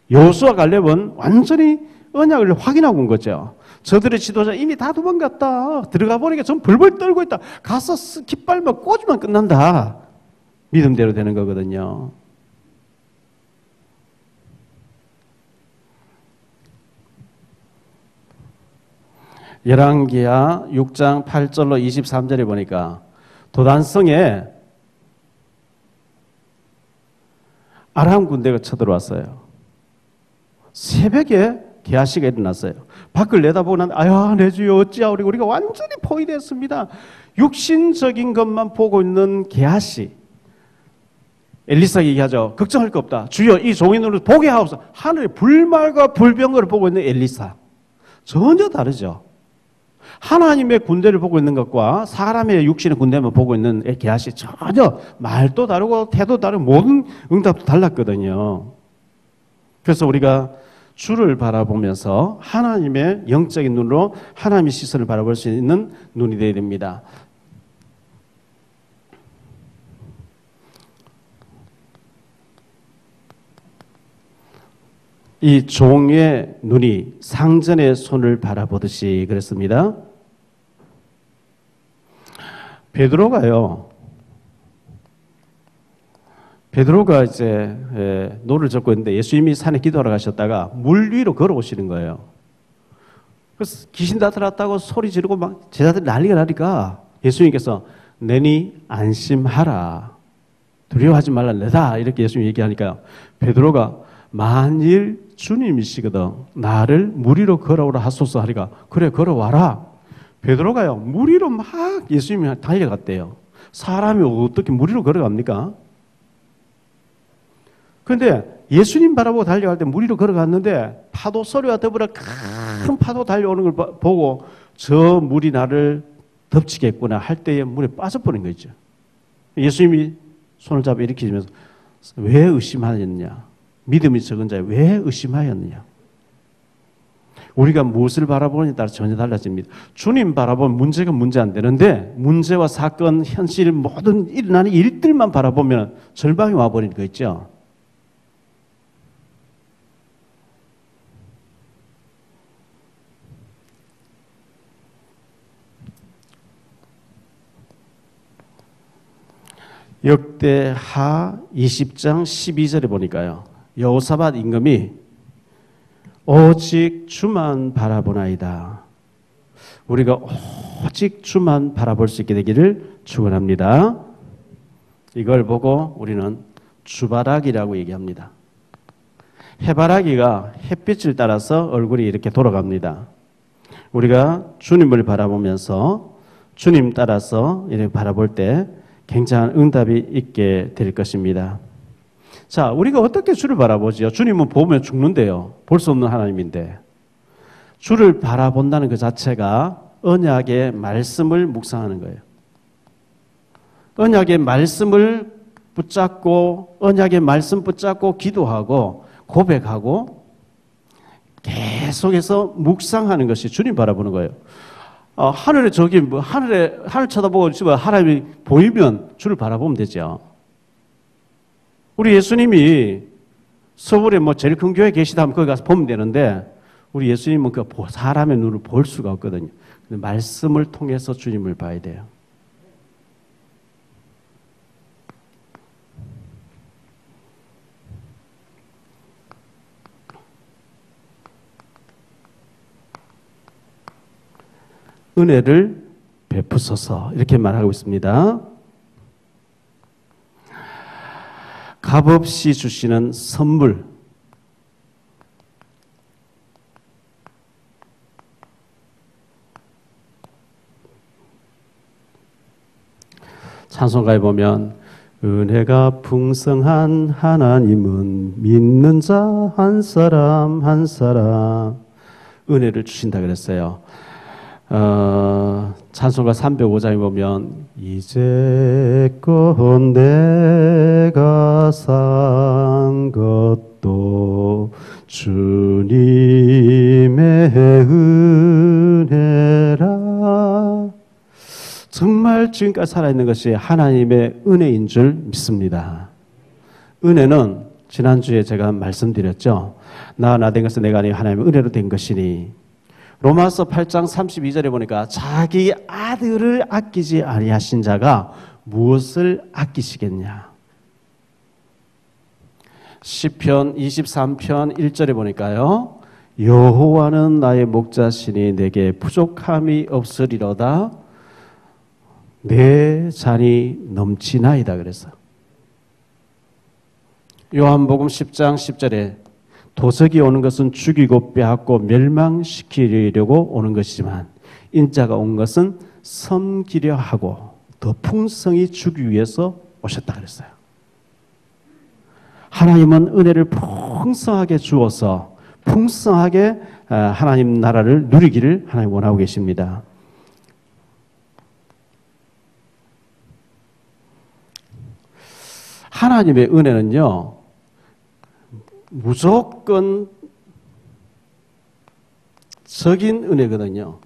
여호수아 갈렙은 완전히 언약을 확인하고 온 거죠. 저들의 지도자 이미 다 도망갔다. 들어가 보니까 전 벌벌 떨고 있다. 가서 깃발만 꽂으면 끝난다. 믿음대로 되는 거거든요. 열왕기하 6장 8절로 23절에 보니까 도단성에 아람 군대가 쳐들어왔어요. 새벽에 게하시가 일어났어요. 밖을 내다보고 난 아야 내 주여 어찌하오리고 우리가 완전히 포위됐습니다. 육신적인 것만 보고 있는 게하시. 엘리사가 얘기하죠. 걱정할 거 없다. 주여 이 종의 눈을 보게 하옵소서. 하늘에 불말과 불병거를 보고 있는 엘리사. 전혀 다르죠. 하나님의 군대를 보고 있는 것과 사람의 육신의 군대만 보고 있는 게하시 전혀 말도 다르고 태도 다르고 모든 응답도 달랐거든요. 그래서 우리가 주를 바라보면서 하나님의 영적인 눈으로 하나님의 시선을 바라볼 수 있는 눈이 되어야 됩니다. 이 종의 눈이 상전의 손을 바라보듯이 그랬습니다. 베드로가 이제 노를 젓고 있는데 예수님이 산에 기도하러 가셨다가 물 위로 걸어오시는 거예요. 그래서 귀신 나타났다고 소리 지르고 막 제자들이 난리가 나니까 예수님께서 내니 안심하라. 두려워하지 말라 내다. 이렇게 예수님이 얘기하니까 베드로가 만일 주님이시거든 나를 물 위로 걸어오라 하소서 하니까 그래 걸어와라. 베드로가요 물 위로 막 예수님이 달려갔대요. 사람이 어떻게 물 위로 걸어갑니까? 그런데 예수님 바라보고 달려갈 때 물 위로 걸어갔는데 파도 소리와 더불어 큰 파도 달려오는 걸 보고 저 물이 나를 덮치겠구나 할 때에 물에 빠져버린 거죠. 예수님이 손을 잡아 일으키면서 왜 의심하였느냐? 믿음이 적은 자에 왜 의심하였느냐? 우리가 무엇을 바라보느냐에 따라 전혀 달라집니다. 주님 바라보면 문제가 문제 안 되는데 문제와 사건, 현실 모든 일어나는 일들만 바라보면 절망이 와버리는 거 있죠. 역대하 20장 12절에 보니까요. 여호사밧 임금이 오직 주만 바라보나이다. 우리가 오직 주만 바라볼 수 있게 되기를 축원합니다. 이걸 보고 우리는 주바라기라고 얘기합니다. 해바라기가 햇빛을 따라서 얼굴이 이렇게 돌아갑니다. 우리가 주님을 바라보면서 주님 따라서 이렇게 바라볼 때 굉장한 응답이 있게 될 것입니다. 자, 우리가 어떻게 주를 바라보지요? 주님은 보면 죽는데요. 볼 수 없는 하나님인데. 주를 바라본다는 그 자체가 언약의 말씀을 묵상하는 거예요. 언약의 말씀을 붙잡고, 언약의 말씀 붙잡고 기도하고 고백하고 계속해서 묵상하는 것이 주님 바라보는 거예요. 하늘에 저기 하늘 쳐다보고 하나님이 보이면 주를 바라보면 되죠. 우리 예수님이 서울에 제일 큰 교회 계시다면 거기 가서 보면 되는데 우리 예수님은 그 사람의 눈을 볼 수가 없거든요. 말씀을 통해서 주님을 봐야 돼요. 은혜를 베푸소서 이렇게 말하고 있습니다. 값없이 주시는 선물. 찬송가에 보면 은혜가 풍성한 하나님은 믿는 자 한 사람 한 사람 은혜를 주신다 그랬어요. 찬송가 305장에 보면 이제껏 내가 산 것도 주님의 은혜라. 정말 지금까지 살아있는 것이 하나님의 은혜인 줄 믿습니다. 은혜는 지난주에 제가 말씀드렸죠. 나 된 것은 내가 아니요 하나님의 은혜로 된 것이니. 로마서 8장 32절에 보니까 자기 아들을 아끼지 아니하신 자가 무엇을 아끼시겠냐. 시편 23편 1절에 보니까요. 여호와는 나의 목자시니 내게 부족함이 없으리로다. 내 잔이 넘치나이다 그래서. 요한복음 10장 10절에 도적이 오는 것은 죽이고 빼앗고 멸망시키려고 오는 것이지만 인자가 온 것은 섬기려 하고 더 풍성히 주기 위해서 오셨다 그랬어요. 하나님은 은혜를 풍성하게 주어서 풍성하게 하나님 나라를 누리기를 하나님 원하고 계십니다. 하나님의 은혜는요, 무조건 적인 은혜거든요.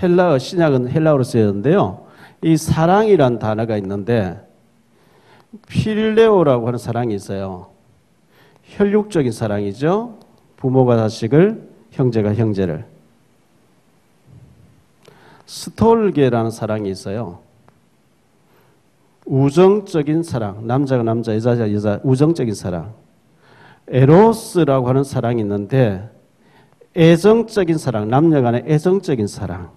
헬라어 신약은 헬라어로 쓰였는데요. 이 사랑이란 단어가 있는데 필레오라고 하는 사랑이 있어요. 혈육적인 사랑이죠. 부모가 자식을, 형제가 형제를. 스톨게라는 사랑이 있어요. 우정적인 사랑, 남자가 남자, 여자가 여자, 우정적인 사랑. 에로스라고 하는 사랑이 있는데 애정적인 사랑, 남녀 간의 애정적인 사랑.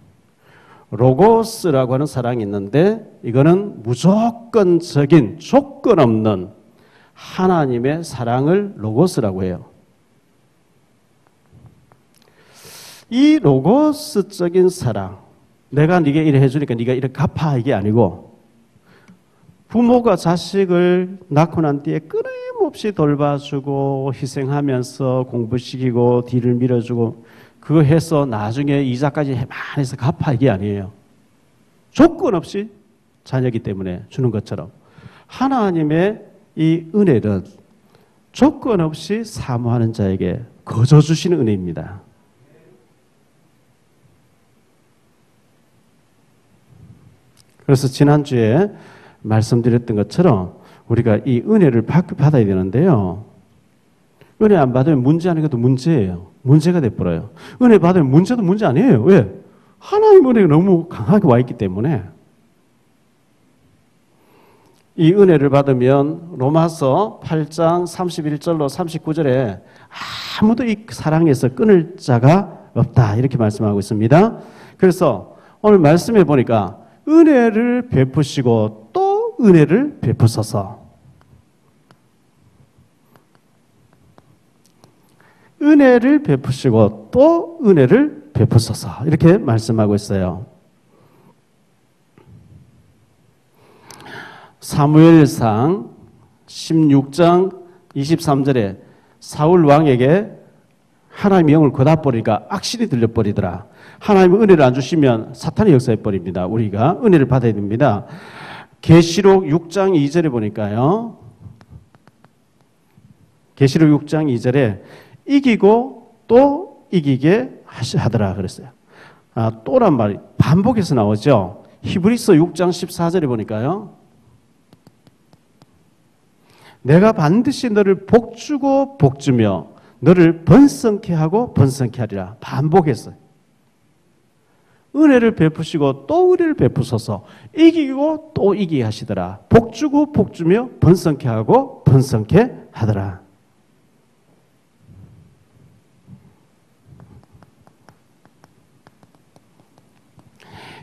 로고스라고 하는 사랑이 있는데 이거는 무조건적인 조건 없는 하나님의 사랑을 로고스라고 해요. 이 로고스적인 사랑, 내가 네게 이래 해주니까 네가 이래 갚아 이게 아니고 부모가 자식을 낳고 난 뒤에 끊임없이 돌봐주고 희생하면서 공부시키고 뒤를 밀어주고 그거 해서 나중에 이자까지 많이 해서 갚아 이게 아니에요. 조건 없이 자녀이기 때문에 주는 것처럼 하나님의 이 은혜는 조건 없이 사모하는 자에게 거저 주시는 은혜입니다. 그래서 지난주에 말씀드렸던 것처럼 우리가 이 은혜를 받아야 되는데요. 은혜 안 받으면 문제 아닌 것도 문제예요. 문제가 돼버려요. 은혜 받으면 문제도 문제 아니에요. 왜? 하나님 은혜가 너무 강하게 와 있기 때문에. 이 은혜를 받으면 로마서 8장 31절로 39절에 아무도 이 사랑에서 끊을 자가 없다 이렇게 말씀하고 있습니다. 그래서 오늘 말씀해 보니까 은혜를 베푸시고 또 은혜를 베푸소서. 은혜를 베푸시고 또 은혜를 베푸소서. 이렇게 말씀하고 있어요. 사무엘상 16장 23절에 사울 왕에게 하나님의 영을 거다버리니까 악신이 들려버리더라. 하나님의 은혜를 안 주시면 사탄이 역사해버립니다. 우리가 은혜를 받아야 됩니다. 계시록 6장 2절에 보니까요. 계시록 6장 2절에 이기고 또 이기게 하더라 그랬어요. 또란 말이 반복해서 나오죠. 히브리서 6장 14절에 보니까요. 내가 반드시 너를 복주고 복주며 너를 번성케 하고 번성케 하리라. 반복했어요. 은혜를 베푸시고 또 은혜를 베푸소서. 이기고 또 이기게 하시더라. 복주고 복주며 번성케 하고 번성케 하더라.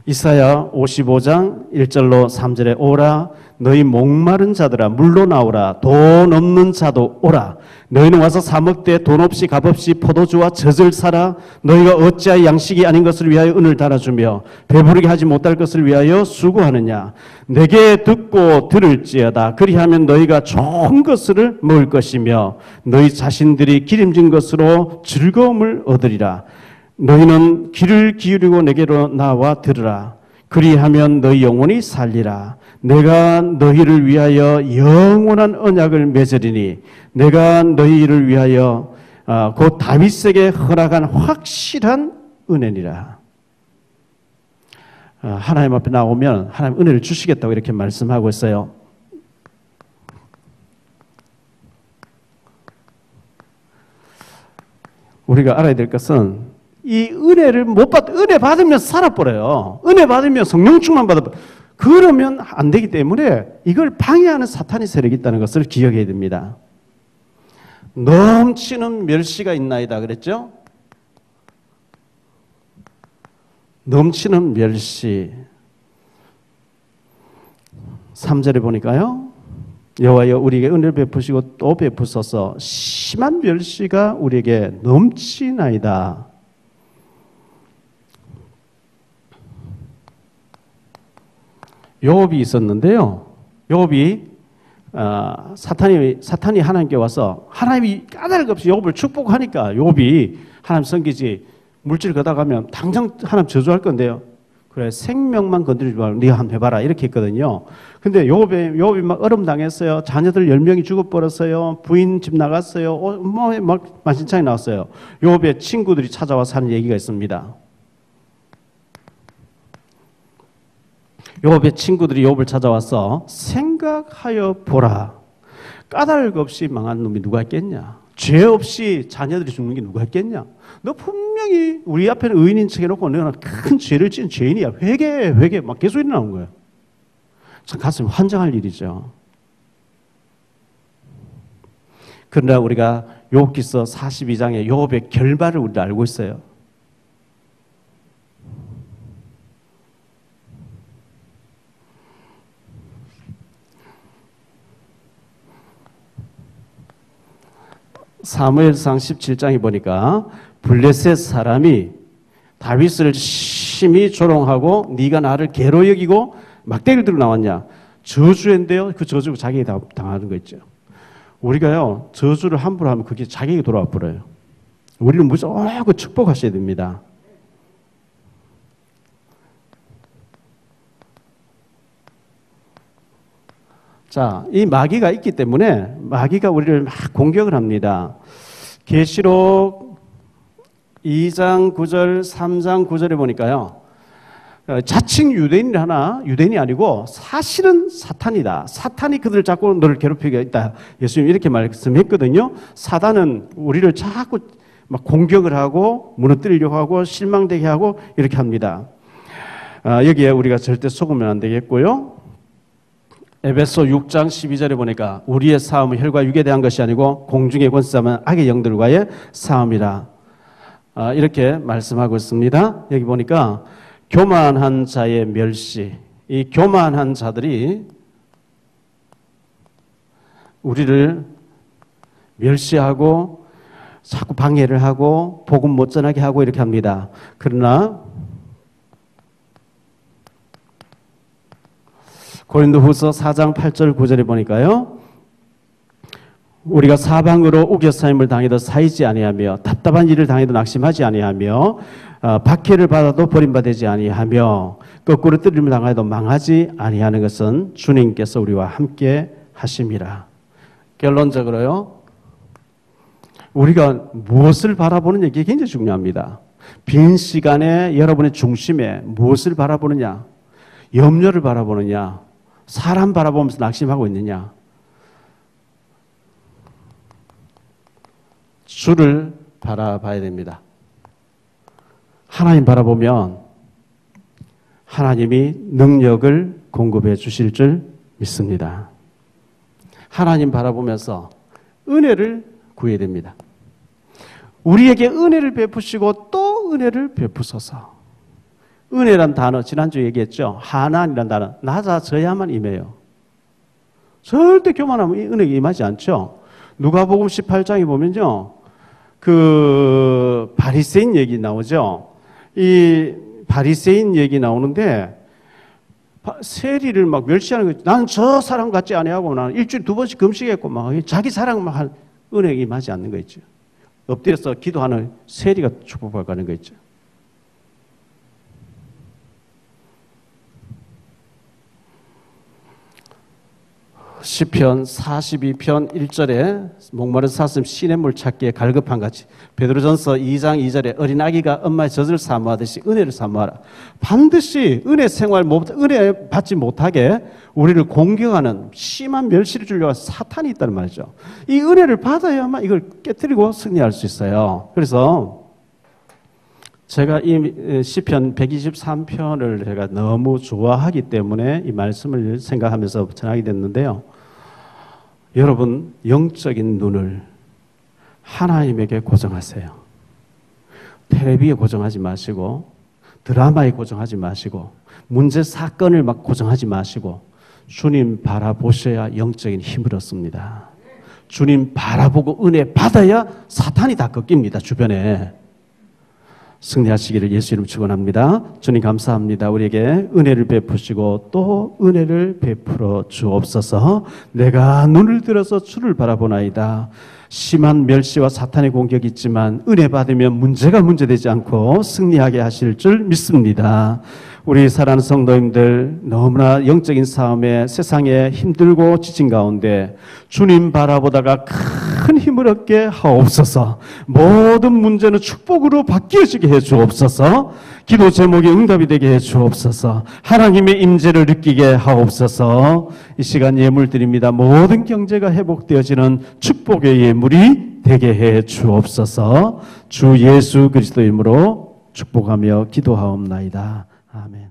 이사야 55장 1절로 3절에 오라 너희 목마른 자들아 물로 나오라 돈 없는 자도 오라 너희는 와서 사 먹되 돈 없이 값 없이 포도주와 젖을 사라 너희가 어찌하여 양식이 아닌 것을 위하여 은을 달아주며 배부르게 하지 못할 것을 위하여 수고하느냐 내게 듣고 들을지어다 그리하면 너희가 좋은 것을 먹을 것이며 너희 자신들이 기름진 것으로 즐거움을 얻으리라 너희는 귀를 기울이고 내게로 나와 들으라. 그리하면 너희 영혼이 살리라. 내가 너희를 위하여 영원한 언약을 맺으리니 내가 너희를 위하여 곧 다윗에게 허락한 확실한 은혜니라. 하나님 앞에 나오면 하나님 은혜를 주시겠다고 이렇게 말씀하고 있어요. 우리가 알아야 될 것은 이 은혜를 못 받, 은혜 받으면 살아버려요. 은혜 받으면 성령 충만 받아. 그러면 안 되기 때문에 이걸 방해하는 사탄의 세력이 있다는 것을 기억해야 됩니다. 넘치는 멸시가 있나이다 그랬죠? 넘치는 멸시. 3절에 보니까요. 여호와여 우리에게 은혜를 베푸시고 또 베푸소서 심한 멸시가 우리에게 넘치나이다. 욥이 있었는데요. 욥이 사탄이 하나님께 와서 하나님이 까닭 없이 욥을 축복하니까 욥이 하나님 섬기지 물질 걷어가면 당장 하나님 저주할 건데요. 그래 생명만 건드리지 말고 네가 한번 해봐라 이렇게 했거든요. 근데 욥이 막 얼음 당했어요. 자녀들 10명이 죽어버렸어요. 부인 집 나갔어요. 막 만신창이 나왔어요. 욥의 친구들이 찾아와서 하는 얘기가 있습니다. 욥의 친구들이 욥을 찾아와서 생각하여 보라. 까닭 없이 망한 놈이 누가 있겠냐? 죄 없이 자녀들이 죽는 게 누가 있겠냐? 너 분명히 우리 앞에는 의인인 척 해놓고 너는 큰 죄를 지은 죄인이야. 회개 막 계속 일어나는 거예요. 참 가슴이 환장할 일이죠. 그러나 우리가 욥기서 42장의 욥의 결말을 우리도 알고 있어요. 사무엘상 17장에 보니까 블레셋 사람이 다윗을 심히 조롱하고 네가 나를 개로 여기고 막대기를 들고 나왔냐. 저주인데요. 그 저주가 자기에게 당하는 거 있죠. 우리가요. 저주를 함부로 하면 그게 자기에게 돌아와 버려요. 우리는 무조건 축복하셔야 됩니다. 자, 이 마귀가 있기 때문에 마귀가 우리를 막 공격을 합니다. 계시록 2장 9절, 3장 9절에 보니까요. 자칭 유대인이 하나, 유대인이 아니고 사실은 사탄이다. 사탄이 그들을 자꾸 너를 괴롭히게 있다. 예수님이 이렇게 말씀했거든요. 사단은 우리를 자꾸 막 공격을 하고 무너뜨리려고 하고 실망되게 하고 이렇게 합니다. 여기에 우리가 절대 속으면 안 되겠고요. 에베소 6장 12절에 보니까 우리의 싸움은 혈과 육에 대한 것이 아니고 공중의 권세자는 악의 영들과의 싸움이라 이렇게 말씀하고 있습니다. 여기 보니까 교만한 자의 멸시, 이 교만한 자들이 우리를 멸시하고 자꾸 방해를 하고 복음 못 전하게 하고 이렇게 합니다. 그러나 고린도후서 4장 8절 9절에 보니까요. 우리가 사방으로 우겨싸임을 당해도 사이지 아니하며 답답한 일을 당해도 낙심하지 아니하며 박해를 받아도 버림받지 아니하며 거꾸로 뜨림을 당해도 망하지 아니하는 것은 주님께서 우리와 함께 하심이라. 결론적으로요. 우리가 무엇을 바라보느냐 이게 굉장히 중요합니다. 빈 시간에 여러분의 중심에 무엇을 바라보느냐, 염려를 바라보느냐, 사람 바라보면서 낙심하고 있느냐, 주를 바라봐야 됩니다. 하나님 바라보면 하나님이 능력을 공급해 주실 줄 믿습니다. 하나님 바라보면서 은혜를 구해야 됩니다. 우리에게 은혜를 베푸시고 또 은혜를 베푸소서. 은혜란 단어 지난주에 얘기했죠. 하나님이란 단어 낮아져야만 임해요. 절대 교만하면 은혜가 임하지 않죠. 누가복음 18장에 보면요. 그 바리새인 얘기 나오죠. 이 바리새인 얘기 나오는데 세리를 막 멸시하는 거죠. 나는 저 사람 같지 아니하고 나는 일주일에 2번씩 금식했고 막 자기 사랑만 한 은혜가 임하지 않는 거 있죠. 엎드려서 기도하는 세리가 축복받는 거 있죠. 시편 42편 1절에 목마른 사슴 시냇물 찾기에 갈급한 같이 베드로전서 2장 2절에 어린아기가 엄마의 젖을 사모하듯이 은혜를 사모하라. 반드시 은혜 생활 은혜 받지 못하게 우리를 공격하는 심한 멸시를 주려고 사탄이 있다는 말이죠. 이 은혜를 받아야만 이걸 깨뜨리고 승리할 수 있어요. 그래서 제가 이 시편 123편을 제가 너무 좋아하기 때문에 이 말씀을 생각하면서 전하게 됐는데요. 여러분, 영적인 눈을 하나님에게 고정하세요. 텔레비에 고정하지 마시고, 드라마에 고정하지 마시고, 문제 사건을 막 고정하지 마시고, 주님 바라보셔야 영적인 힘을 얻습니다. 주님 바라보고 은혜 받아야 사탄이 다 꺾입니다, 주변에. 승리하시기를 예수 이름 축원합니다. 주님 감사합니다. 우리에게 은혜를 베푸시고 또 은혜를 베풀어 주옵소서. 내가 눈을 들어서 주를 바라보나이다. 심한 멸시와 사탄의 공격이 있지만 은혜 받으면 문제가 문제되지 않고 승리하게 하실 줄 믿습니다. 우리 사랑하는 성도님들, 너무나 영적인 싸움에 세상에 힘들고 지친 가운데 주님 바라보다가 큰 힘을 얻게 하옵소서. 모든 문제는 축복으로 바뀌어지게 해 주옵소서. 기도 제목이 응답이 되게 해 주옵소서. 하나님의 임재를 느끼게 하옵소서. 이 시간 예물 드립니다. 모든 경제가 회복되어지는 축복의 예물이 되게 해 주옵소서. 주 예수 그리스도 이름으로 축복하며 기도하옵나이다. 아멘.